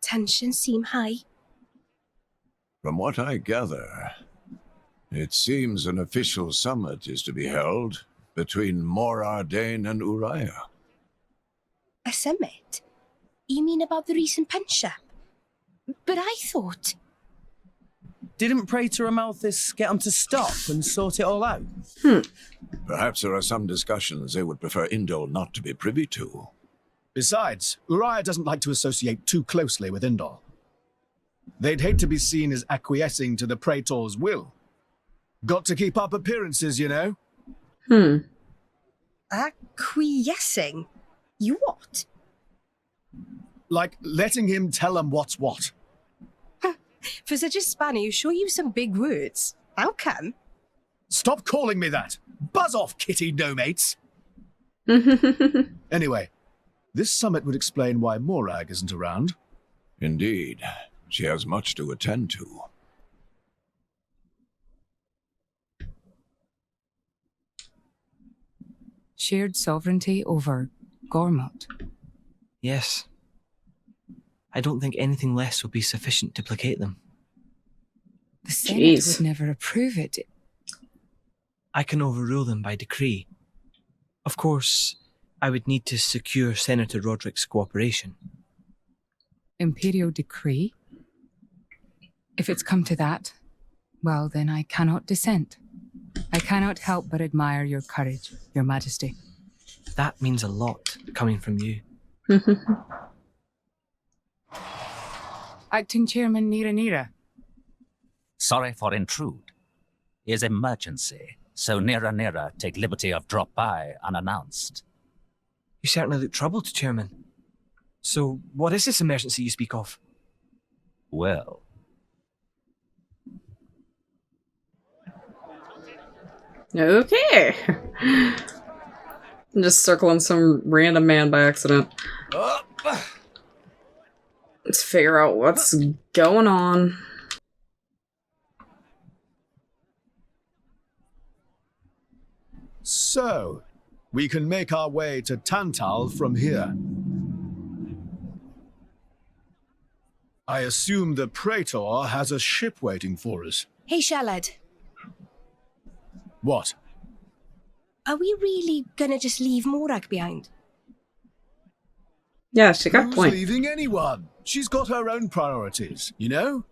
Tensions seem high. From what I gather, it seems an official summit is to be held between Morardain and Uriah. A summit? You mean about the recent punch-up? But I thought... Didn't Praetor Amalthus get him to stop and sort it all out? Perhaps there are some discussions they would prefer Indol not to be privy to. Besides, Uriah doesn't like to associate too closely with Indol. They'd hate to be seen as acquiescing to the Praetor's will. Got to keep up appearances, you know? Acquiescing? You what? Like letting him tell them what's what. For such a spanner, you sure use some big words. How come? Stop calling me that! Buzz off, kitty no-mates! Anyway, this summit would explain why Morag isn't around. Indeed, she has much to attend to. Shared sovereignty over Gormott. Yes. I don't think anything less would be sufficient to placate them. The Senate Jeez. would never approve it. I can overrule them by decree. Of course, I would need to secure Senator Roderick's cooperation. Imperial decree? If it's come to that, well, then I cannot dissent. I cannot help but admire your courage, Your Majesty. That means a lot, coming from you. Acting Chairman Nira. Sorry for intrude. Is emergency, so Nira take liberty of drop by unannounced. You certainly look troubled, Chairman. So, what is this emergency you speak of? Well, Okay. I'm just circling some random man by accident. Let's figure out what's going on. So, we can make our way to Tantal from here. I assume the Praetor has a ship waiting for us. Hey, Shalad. What? Are we really gonna just leave Morag behind? Yeah, she got a Who's point. leaving anyone? She's got her own priorities, you know?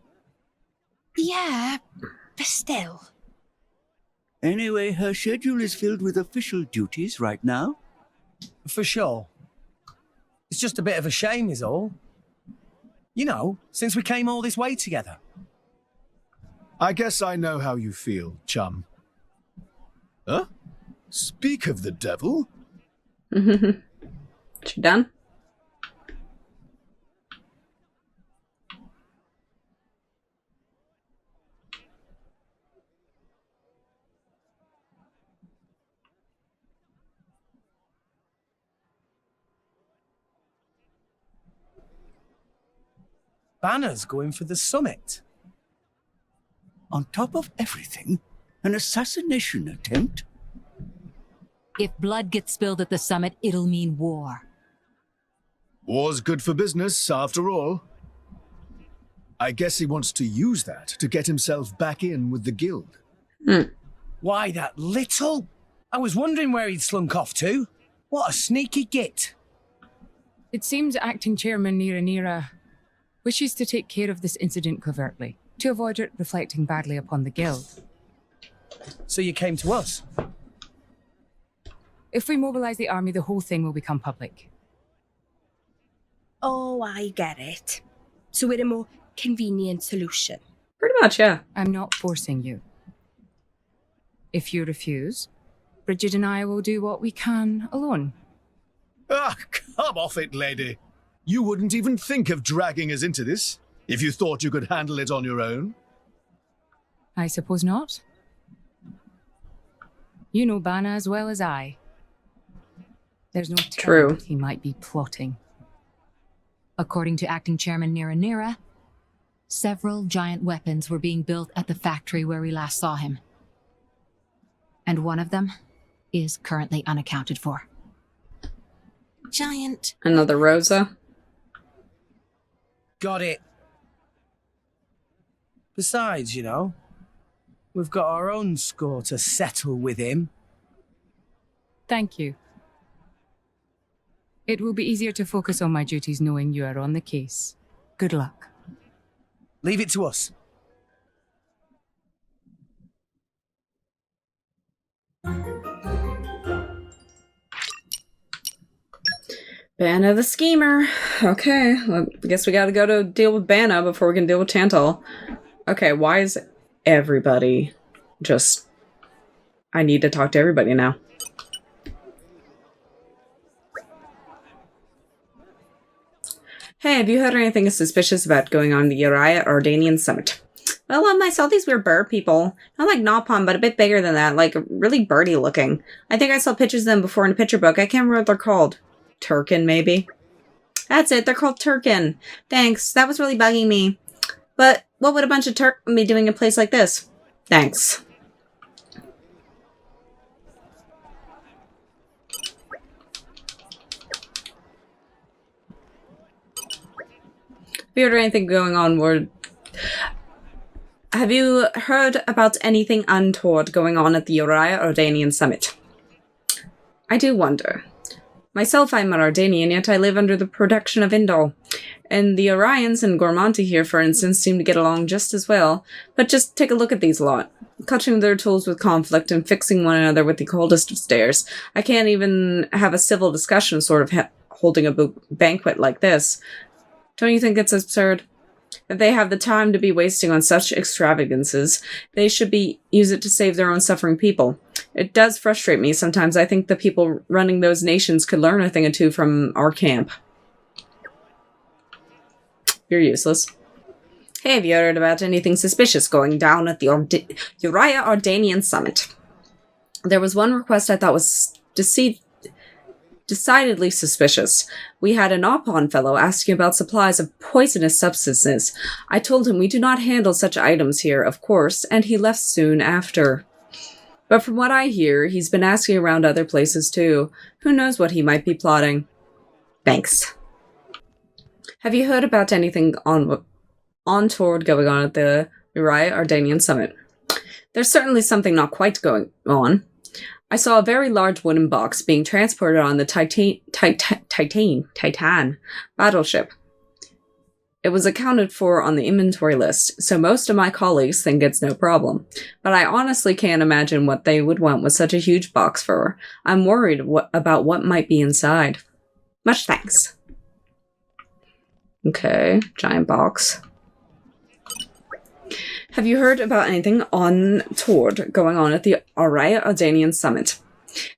Yeah, but still. Anyway, her schedule is filled with official duties right now. For sure. It's just a bit of a shame is all. You know, since we came all this way together. I guess I know how you feel, chum. Huh? Speak of the devil. She done? Banas going for the summit. On top of everything, an assassination attempt? If blood gets spilled at the summit, it'll mean war. War's good for business, after all. I guess he wants to use that to get himself back in with the guild. Why, that little? I was wondering where he'd slunk off to. What a sneaky git. It seems Acting Chairman Nira wishes to take care of this incident covertly, to avoid it reflecting badly upon the guild. So you came to us? If we mobilize the army, the whole thing will become public. Oh, I get it. So we're a more convenient solution. Pretty much, yeah. I'm not forcing you. If you refuse, Bridget and I will do what we can alone. Ah, come off it, lady. You wouldn't even think of dragging us into this, if you thought you could handle it on your own. I suppose not. You know Bana as well as I. There's no True. telling what he might be plotting. According to Acting Chairman Nira, several giant weapons were being built at the factory where we last saw him. And one of them is currently unaccounted for. Giant. Another Rosa. Got it. Besides, we've got our own score to settle with him. Thank you. It will be easier to focus on my duties knowing you are on the case. Good luck. Leave it to us. Bana the schemer. Okay, well, I guess we gotta go to deal with Bana before we can deal with Tantal. Okay, why is everybody just... I need to talk to everybody now. Hey, have you heard anything suspicious about going on the Uriah Ardanian Summit? Well, I saw these weird bird people. Not like Napalm, but a bit bigger than that, like really birdy looking. I think I saw pictures of them before in a picture book. I can't remember what they're called. Turkin, maybe? That's it, they're called Turkin. Thanks, that was really bugging me. But what would a bunch of Turk be doing in a place like this? Thanks. Have you heard anything going on where... Have you heard about anything untoward going on at the Uriah Ardanian Summit? I do wonder. Myself, I'm an Ardanian, yet I live under the protection of Indol. And the Orions and Gormonti here, for instance, seem to get along just as well. But just take a look at these lot. Clutching their tools with conflict and fixing one another with the coldest of stares. I can't even have a civil discussion sort of holding a banquet like this. Don't you think it's absurd? If they have the time to be wasting on such extravagances, they should use it to save their own suffering people. It does frustrate me. Sometimes I think the people running those nations could learn a thing or two from our camp. You're useless. Hey, have you heard about anything suspicious going down at the Uriah Ardanian Summit? There was one request I thought was decidedly suspicious. We had an Opon fellow asking about supplies of poisonous substances. I told him we do not handle such items here, of course, and he left soon after. But from what I hear, he's been asking around other places too. Who knows what he might be plotting? Thanks. Have you heard about anything untoward going on at the Uriah Ardanian Summit? There's certainly something not quite going on. I saw a very large wooden box being transported on the Titan battleship. It was accounted for on the inventory list, so most of my colleagues think it's no problem. But I honestly can't imagine what they would want with such a huge box for. I'm worried about what might be inside. Much thanks. Okay, giant box. Have you heard about anything untoward going on at the Uriah Ardanian Summit?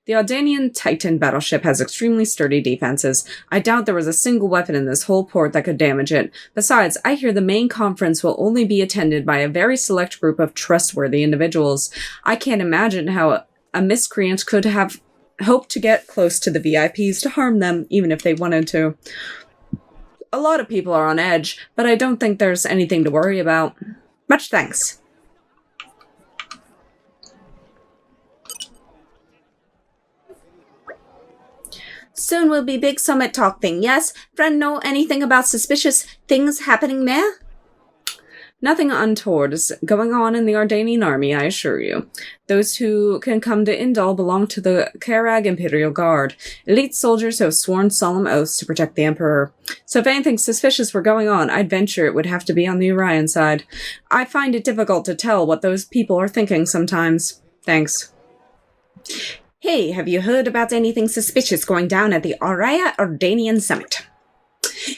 The Ardanian Titan battleship has extremely sturdy defenses. I doubt there was a single weapon in this whole port that could damage it. Besides, I hear the main conference will only be attended by a very select group of trustworthy individuals. I can't imagine how a miscreant could have hoped to get close to the VIPs to harm them, even if they wanted to. A lot of people are on edge, but I don't think there's anything to worry about. Much thanks. Soon will be big summit talk thing, yes? Friend know anything about suspicious things happening there? Nothing untoward is going on in the Ardanian army, I assure you. Those who can come to Indal belong to the Karag Imperial Guard, elite soldiers who have sworn solemn oaths to protect the Emperor. So if anything suspicious were going on, I'd venture it would have to be on the Orion side. I find it difficult to tell what those people are thinking sometimes. Thanks. Hey, have you heard about anything suspicious going down at the Uriah Ardanian Summit?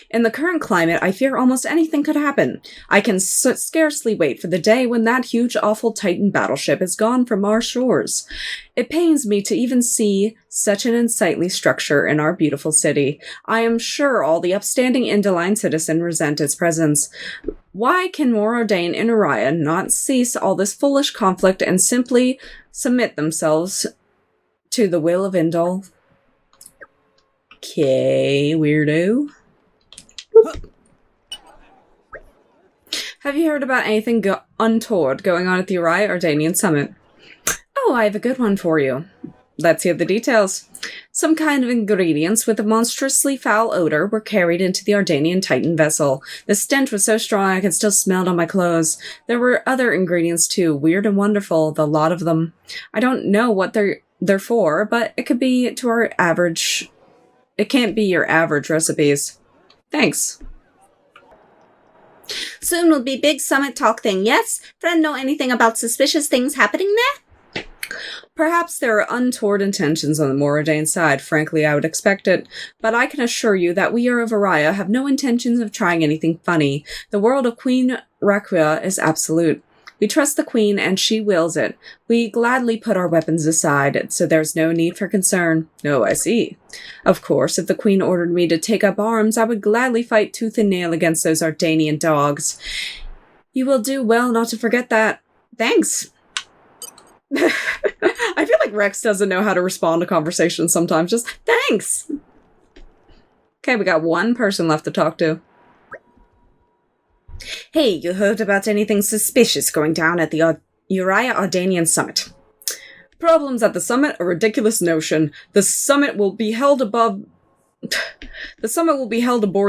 In the current climate, I fear almost anything could happen. I can scarcely wait for the day when that huge, awful Titan battleship is gone from our shores. It pains me to even see such an unsightly structure in our beautiful city. I am sure all the upstanding Indoline citizens resent its presence. Why can Moradane and Uriah not cease all this foolish conflict and simply submit themselves to the will of Indol? Okay, weirdo. Have you heard about anything untoward going on at the Uriah Ardanian Summit? Oh, I have a good one for you. Let's hear the details. Some kind of ingredients with a monstrously foul odor were carried into the Ardanian Titan vessel. The stench was so strong I could still smell it on my clothes. There were other ingredients too, weird and wonderful, the lot of them. I don't know what they're for, but it could be to our average... It can't be your average recipes. Thanks. Soon will be big summit talk thing, yes? Friend know anything about suspicious things happening there? Perhaps there are untoward intentions on the Moradane side. Frankly, I would expect it. But I can assure you that we of Araya have no intentions of trying anything funny. The world of Queen Requia is absolute. We trust the Queen, and she wills it. We gladly put our weapons aside, so there's no need for concern. Oh, I see. Of course, if the Queen ordered me to take up arms, I would gladly fight tooth and nail against those Ardanian dogs. You will do well not to forget that. Thanks. I feel like Rex doesn't know how to respond to conversations sometimes. Just, thanks! Okay, we got one person left to talk to. Hey, you heard about anything suspicious going down at the Uriah Ardanian Summit? Problems at the summit? A ridiculous notion. The summit will be held aboard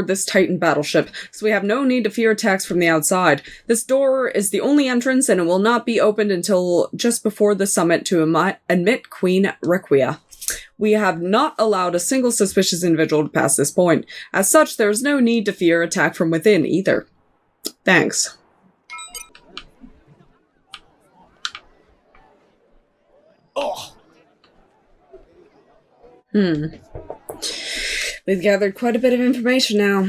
this Titan battleship, so we have no need to fear attacks from the outside. This door is the only entrance, and it will not be opened until just before the summit to admit Queen Requia. We have not allowed a single suspicious individual to pass this point. As such, there is no need to fear attack from within either. Thanks. Oh. We've gathered quite a bit of information now.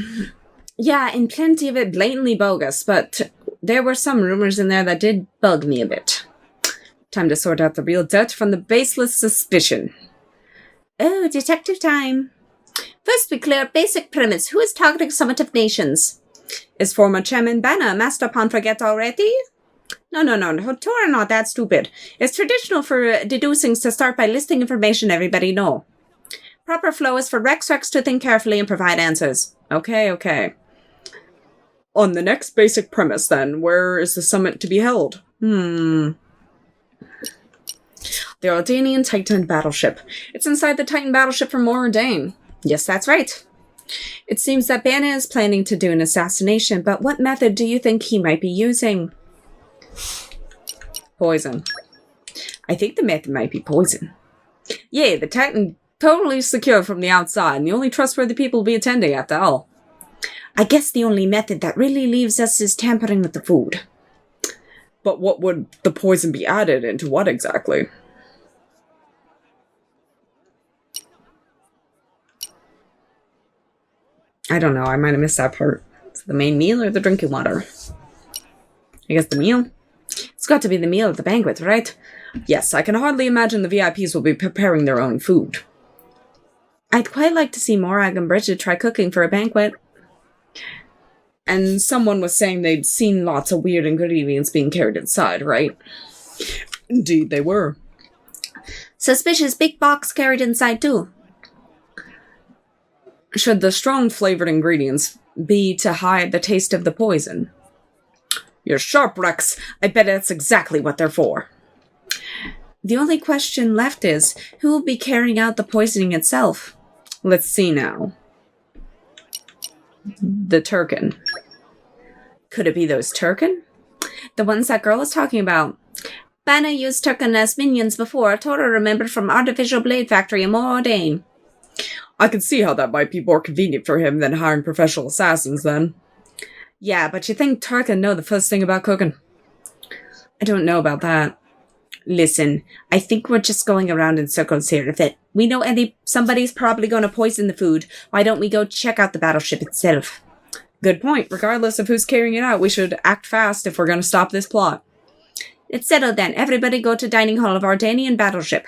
Yeah, and plenty of it blatantly bogus, but there were some rumors in there that did bug me a bit. Time to sort out the real dirt from the baseless suspicion. Oh, detective time. First, we clear up basic premise. Who is targeting Summit of Nations? Is former Chairman Banas master upon forget already? No, Hotora not that stupid. It's traditional for deducings to start by listing information everybody know. Proper flow is for Rex to think carefully and provide answers. Okay. On the next basic premise, then, where is the summit to be held? The Ardanian Titan battleship. It's inside the Titan battleship from Moradane. Yes, that's right. It seems that Banas is planning to do an assassination, but what method do you think he might be using? Poison. I think the method might be poison. Yeah, the Titan totally secure from the outside, and the only trustworthy people will be attending after all. I guess the only method that really leaves us is tampering with the food. But what would the poison be added into what exactly? I don't know, I might have missed that part. Is it the main meal or the drinking water? I guess the meal? It's got to be the meal at the banquet, right? Yes, I can hardly imagine the VIPs will be preparing their own food. I'd quite like to see Morag and Bridget try cooking for a banquet. And someone was saying they'd seen lots of weird ingredients being carried inside, right? Indeed, they were. Suspicious big box carried inside, too. Should the strong flavored ingredients be to hide the taste of the poison? You're sharp, Rex. I bet that's exactly what they're for. The only question left is, who will be carrying out the poisoning itself? Let's see now. The Turkin. Could it be those Turkin? The ones that girl was talking about. Bana used Turkin as minions before, Tora remembered from Artificial Blade Factory in Moradane. I can see how that might be more convenient for him than hiring professional assassins, then. Yeah, but you think Turkin know the first thing about cooking? I don't know about that. Listen, I think we're just going around in circles here. If we know somebody's probably going to poison the food, why don't we go check out the battleship itself? Good point. Regardless of who's carrying it out, we should act fast if we're going to stop this plot. It's settled then. Everybody go to dining hall of Ardanian battleship.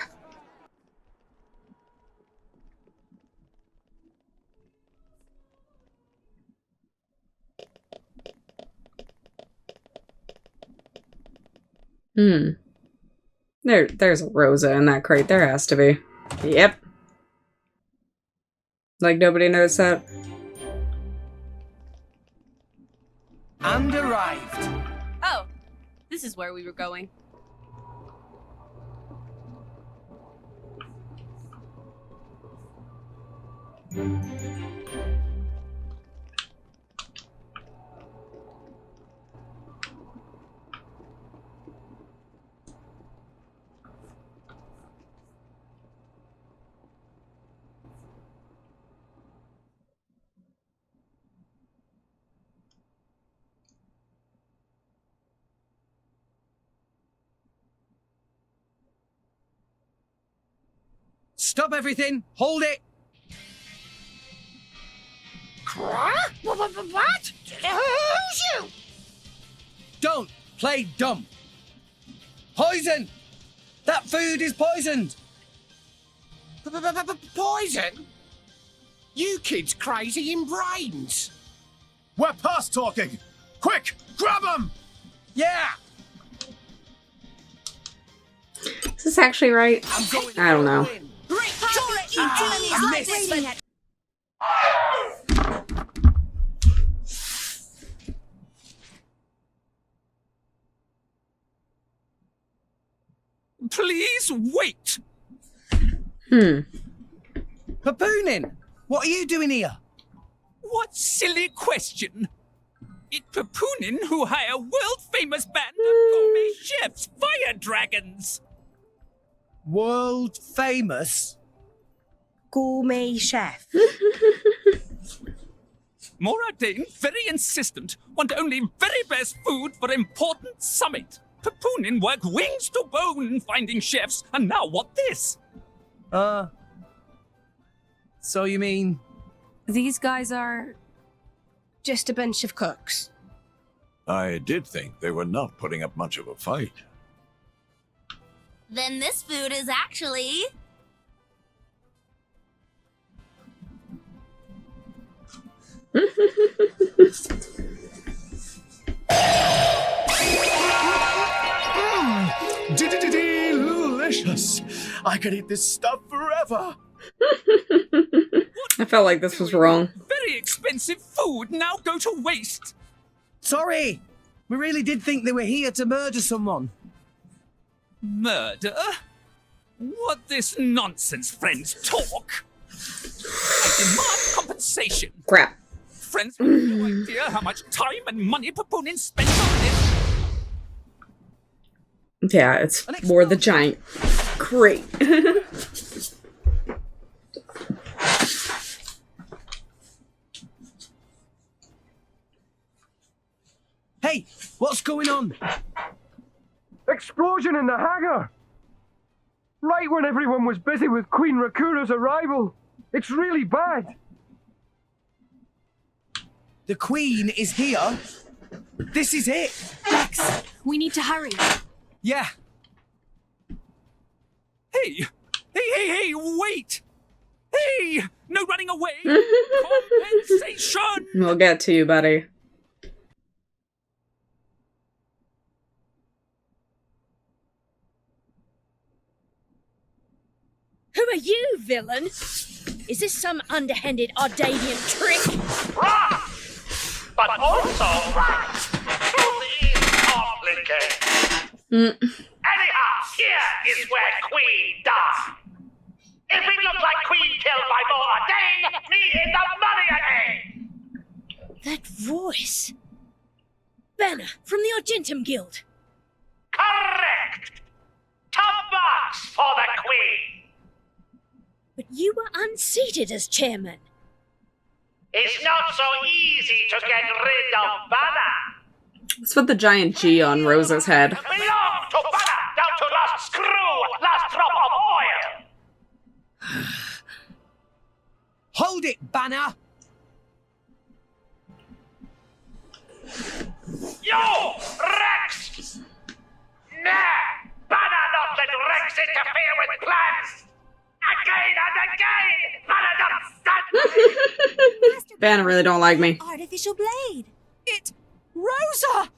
There's a Rosa in that crate. There has to be. Yep. Like nobody knows that. And arrived. Oh, this is where we were going. Stop everything! Hold it! What? Who's you? Don't play dumb! Poison! That food is poisoned! Poison? You kids crazy in brains. We're past talking! Quick, grab him! Yeah! Is this actually right? I don't know. Please wait! Papoonin! What are you doing here? What silly question! It's Papoonin who hire world-famous band of gourmet chefs, fire dragons! World famous? Gourmet chef. Moradane, very insistent, want only very best food for important summit. Papoonin work wings to bone finding chefs, and now what this? So you mean... These guys are... Just a bunch of cooks. I did think they were not putting up much of a fight. Then this food is actually... Delicious! I could eat this stuff forever! I felt like this was wrong. Very expensive food now go to waste. Sorry! We really did think they were here to murder someone. Murder? What this nonsense, friends, talk? I demand compensation. Crap. Friends have no idea how much time and money Papoonin spent on this. Yeah, it's more the giant crate. Hey, what's going on? Explosion in the hangar! Right when everyone was busy with Queen Rakura's arrival. It's really bad. The Queen is here? This is it! Rex, we need to hurry. Yeah. Hey, wait! Hey, no running away! Compensation! We'll get to you, buddy. Who are you, villain? Is this some underhanded Ardanian trick? Right! But also right! Truth is complicated. Anyhow, here is where Queen died. If it looks like Queen killed by Moradane, me in the money again! That voice. Banner from the Argentum Guild. Correct! Top marks for the Queen! But you were unseated as chairman. It's not so easy to get rid of Banas. Let's put the giant G on Rosa's head. Belong to Banas, down to last screw, last drop of oil. Hold it, Banner! Yo, Rex! Nah, Banner not let Rex interfere with plans. Again and again, Banner don't stand. Banner really don't like me. Artificial blade. It... Rosa!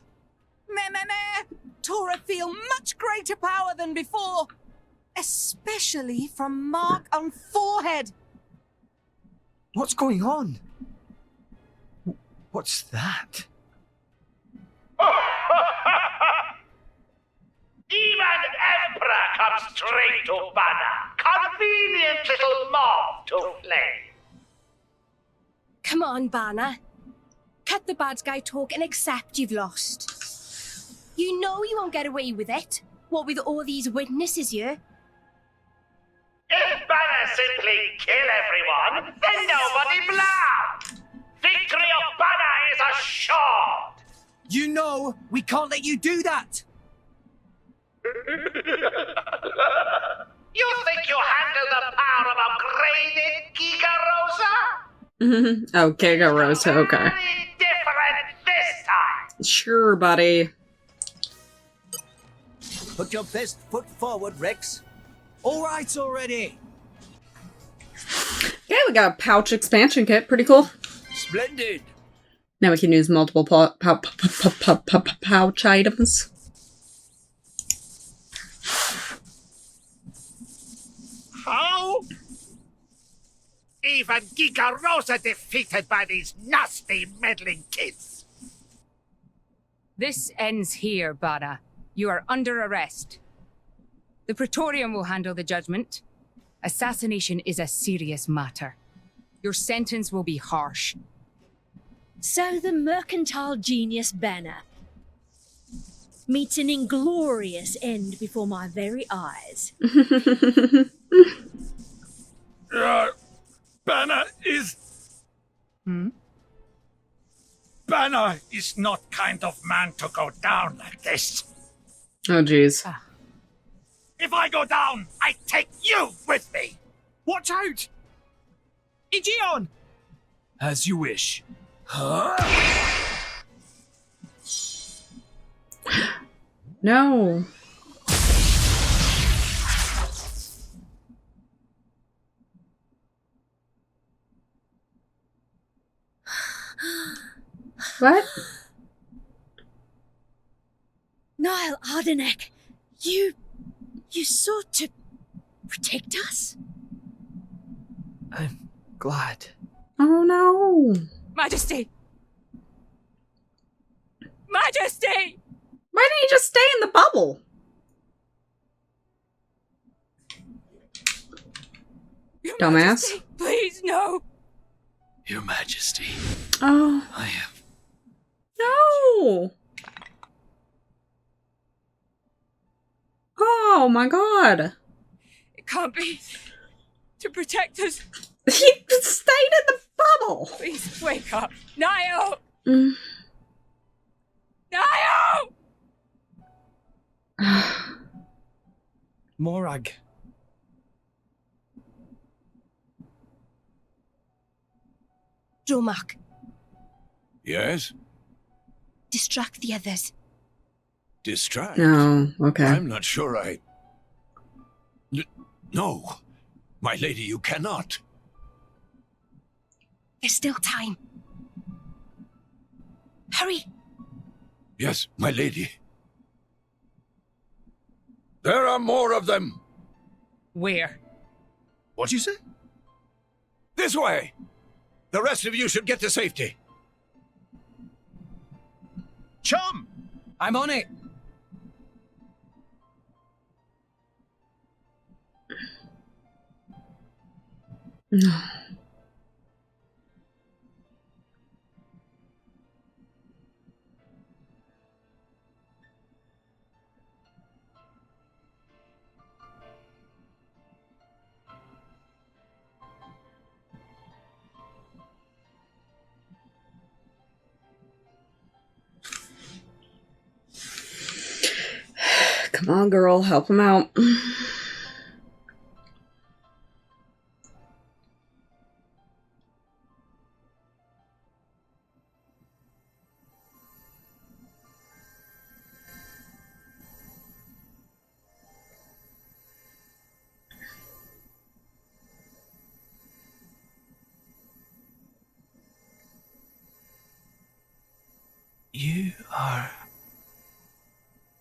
Meh. Tora feel much greater power than before. Especially from mark on forehead. What's going on? What's that? Even Emperor comes straight to Banner. Convenient little mob to play. Come on, Bana. Cut the bad guy talk and accept you've lost. You know you won't get away with it. What with all these witnesses here? If Banas simply kill everyone, then nobody blamed. Victory of Banas is assured. You know we can't let you do that. You think you handle the power of upgraded Giga Rosa? Oh, Giga Rosa, okay. Very different this time. Sure, buddy. Put your best foot forward, Rex. All right already. Okay, we got a pouch expansion kit. Pretty cool. Splendid. Now we can use multiple pouch items. How? Even Giga Rosa defeated by these nasty meddling kids. This ends here, Bana. You are under arrest. The Praetorium will handle the judgment. Assassination is a serious matter. Your sentence will be harsh. So the mercantile genius Banner meets an inglorious end before my very eyes. Banner is... Banner is not kind of man to go down like this. Oh, jeez. If I go down, I take you with me. Watch out! Aegeon! As you wish. No. What? Niall Ardenek, you sought to protect us? I'm glad. Oh no. Majesty! Majesty! Why didn't you just stay in the bubble? Your Dumbass. Majesty, please, no! Your Majesty. Oh. I am. No. Oh my god. It can't be. To protect us. He stayed in the bubble. Please wake up. Niall! Mm. Niall! Morag. Dromark, Yes? distract the others. Distract? No, okay. I'm not sure No. My lady, you cannot. There's still time. Hurry! Yes, my lady. There are more of them. Where? What'd you say? This way. The rest of you should get to safety. Chum! I'm on it. No. Come on, girl, help him out. You are...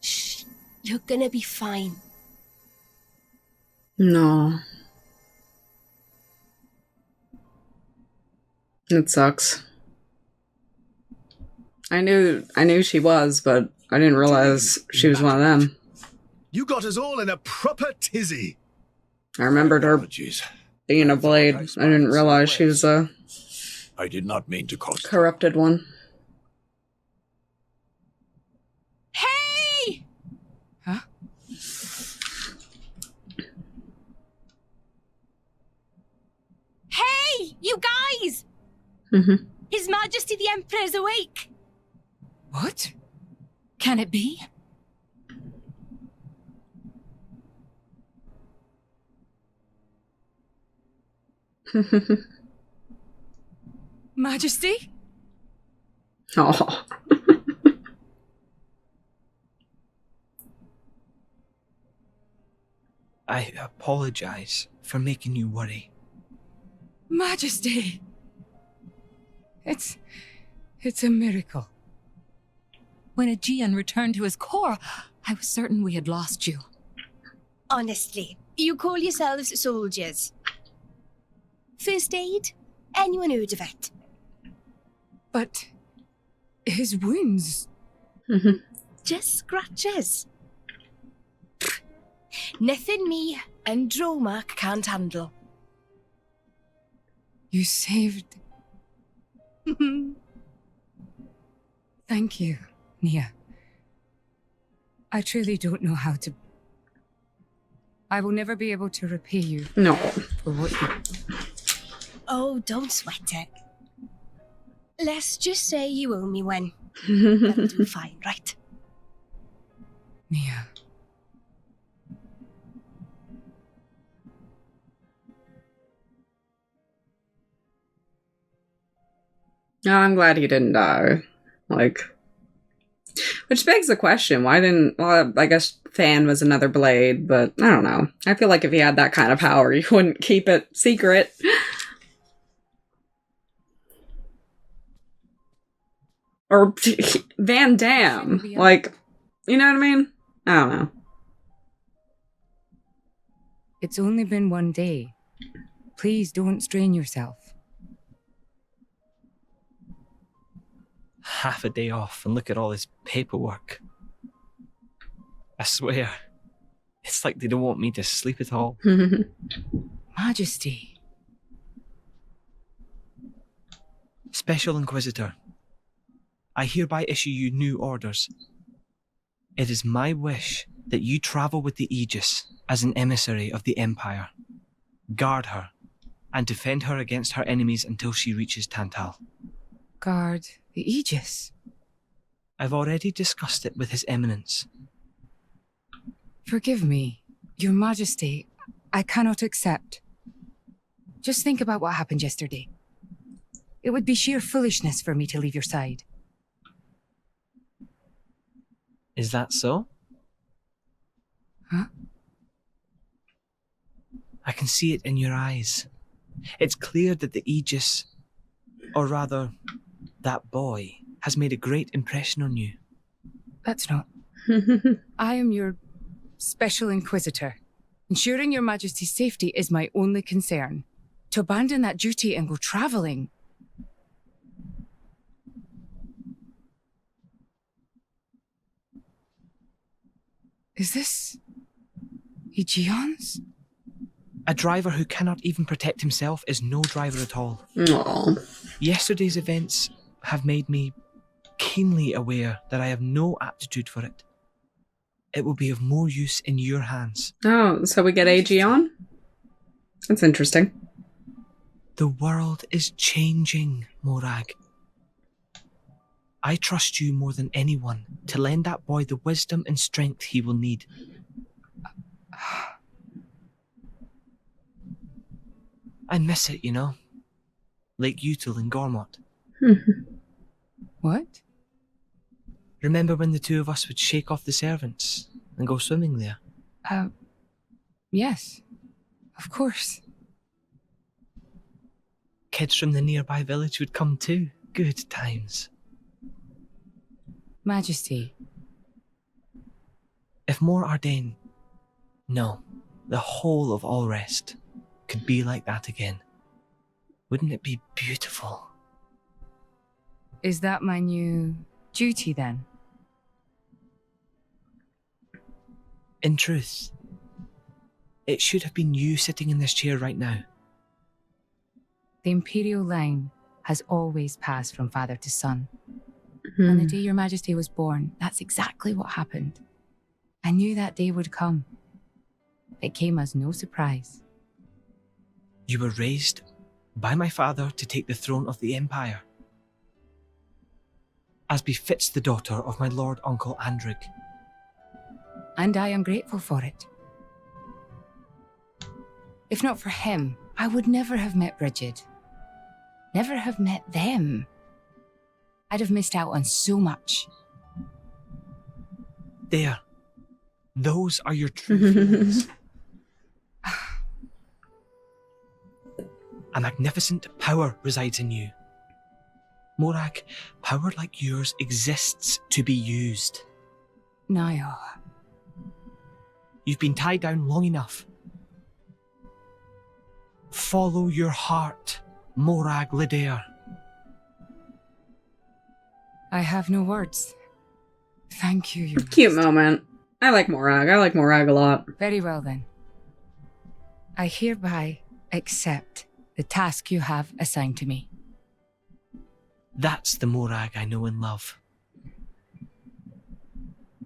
Shh. You're gonna be fine. No. It sucks. I knew she was, but I didn't realize she was one of them. You got us all in a proper tizzy. I remembered her Apologies. being a blade. I didn't realize she was a I did not mean to call. Corrupted one. Hey! Huh? Hey, you guys! Mm-hmm. His Majesty the Emperor is awake. What? Can it be? Majesty? Oh. I apologize for making you worry. Majesty! It's a miracle. When Aegean returned to his core, I was certain we had lost you. Honestly, you call yourselves soldiers. First aid? Anyone heard of it? But his wounds... Just scratches. Nothing me and Dromark can't handle. You saved... Thank you, Nia. I truly don't know how to... I will never be able to repay you. No. For what you... Oh, don't sweat it. Let's just say you owe me one. That'll do fine, right? Nia. No, I'm glad he didn't die. Like, which begs the question, why didn't, well, I guess Fan was another blade, but I don't know. I feel like if he had that kind of power, he wouldn't keep it secret. Or Van Damme. Like, you know what I mean? I don't know. It's only been one day. Please don't strain yourself. Half a day off and look at all this paperwork. I swear, it's like they don't want me to sleep at all. Majesty. Special Inquisitor, I hereby issue you new orders. It is my wish that you travel with the Aegis as an emissary of the Empire. Guard her, and defend her against her enemies until she reaches Tantal. Guard the Aegis? I've already discussed it with His Eminence. Forgive me, Your Majesty. I cannot accept. Just think about what happened yesterday. It would be sheer foolishness for me to leave your side. Is that so? Huh? I can see it in your eyes. It's clear that the Aegis, or rather, that boy, has made a great impression on you. That's not. I am your Special Inquisitor. Ensuring Your Majesty's safety is my only concern. To abandon that duty and go traveling... Is this... Aegeon's? A driver who cannot even protect himself is no driver at all. Aww. Yesterday's events have made me keenly aware that I have no aptitude for it. It will be of more use in your hands. Oh, so we get Aegeon? That's interesting. The world is changing, Morag. I trust you more than anyone to lend that boy the wisdom and strength he will need. I miss it, you know? Lake Util and Gormott. What? Remember when the two of us would shake off the servants and go swimming there? Yes. Of course. Kids from the nearby village would come too. Good times. Majesty. If more Ardain, no, the whole of Allrest, could be like that again, wouldn't it be beautiful? Is that my new duty then? In truth, it should have been you sitting in this chair right now. The Imperial line has always passed from father to son. And the day your majesty was born, that's exactly what happened. I knew that day would come. It came as no surprise. You were raised by my father to take the throne of the Empire, as befits the daughter of my Lord Uncle Andrig. And I am grateful for it. If not for him, I would never have met Bridget. Never have met them. I'd have missed out on so much. There. Those are your true feelings. A magnificent power resides in you. Morag, power like yours exists to be used. Niall. You've been tied down long enough. Follow your heart, Morag Lidair. I have no words. Thank you, Your Cute moment. I like Morag. I like Morag a lot. Very well then. I hereby accept the task you have assigned to me. That's the Morag I know and love.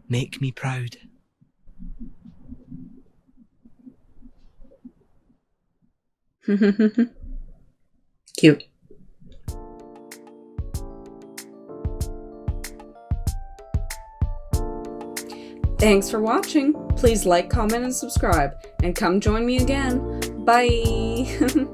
Make me proud. Cute. Thanks for watching. Please like, comment, and subscribe. And come join me again. Bye!